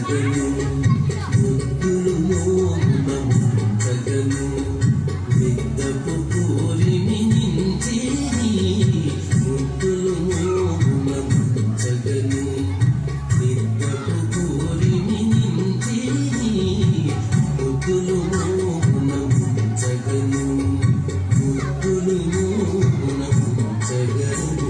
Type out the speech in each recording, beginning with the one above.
ముంచగను ముద్దులు ముంచగను నిద్దపు పూరిని నించి ముద్దులు ముంచగను నిద్దపు పూరిని నించి ముద్దులు ముంచగను ముద్దులు ముంచగను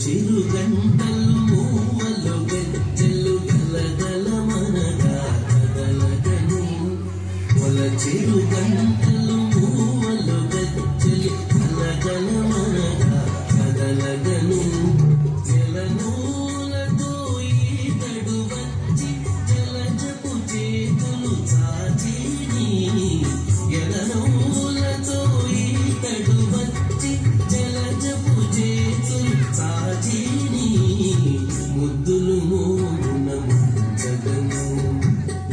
చిరు గంటలు మూవలు గజ్జలు గలగల మనగా కదలగను చిరు గంటలు మూవలు గజ్జలు గలగల మనగా కదలగను జలనూలతో ఈతడు వచ్చి జలజపు చేతులు చాచిని జలనూలతో ఈతడు వచ్చి జలజపు చేతులు చాచిని ముద్దులు మోమున ముంచగను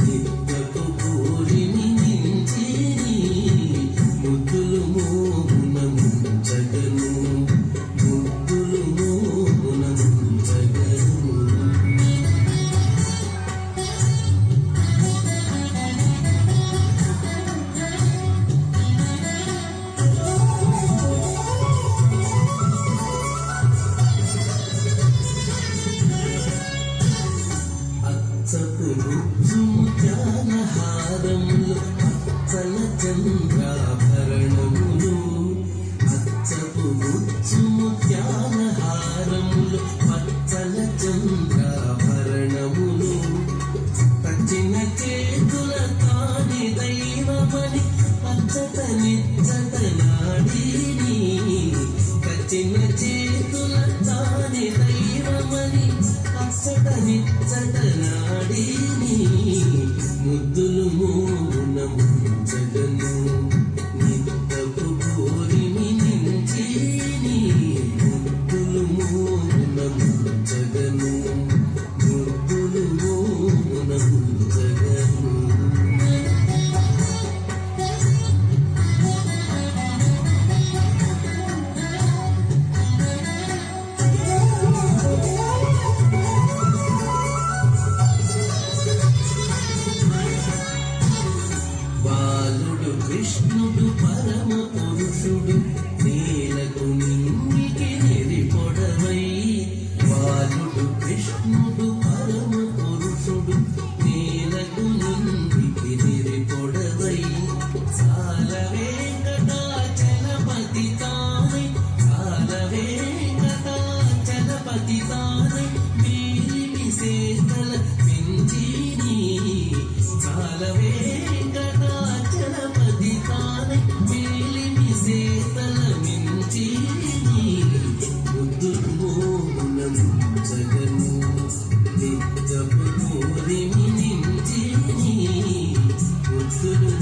నిద్దపు పూరిని నించిని ముద్దులు మోమున ముంచగను ముద్దులు మోమున ముంచగను ముత్యాలహారములు అచ్చల చంద్రాభరణములు అచ్చపు ముత్యాలహారములు పచ్చల చంద్రాభరణములు పచ్చిన చేతుల తాని దైవమని అచ్చట నిచ్చట నాడిని పచ్చిన చేతుల తాని దైవమని అచ్చట నిచ్చట నాడిని ముద్దులు మోమున ముంచగను నిద్దపు పూరిని నించిని ముద్దులు మోమున ముంచగను ముద్దులు మోమున ముంచగను కృష్ణుడు పరమ పురుషుడు నీలకు నింగికి నెరిపొడవై బాలుడు కృష్ణుడు పరమ పురుషుడు నీలకు నింగికి నెరిపొడవై చాల వెంకటాచలపతి తానై చాల వెంకటాచలపతి తానై వీరి విశేషల పెంచిని చాల వెంకటాచలపతి తానై వీరి విశేషల మించిని ముద్దులు మోమున ముంచగను నిద్దపు పూరిని నించిని ముద్దులు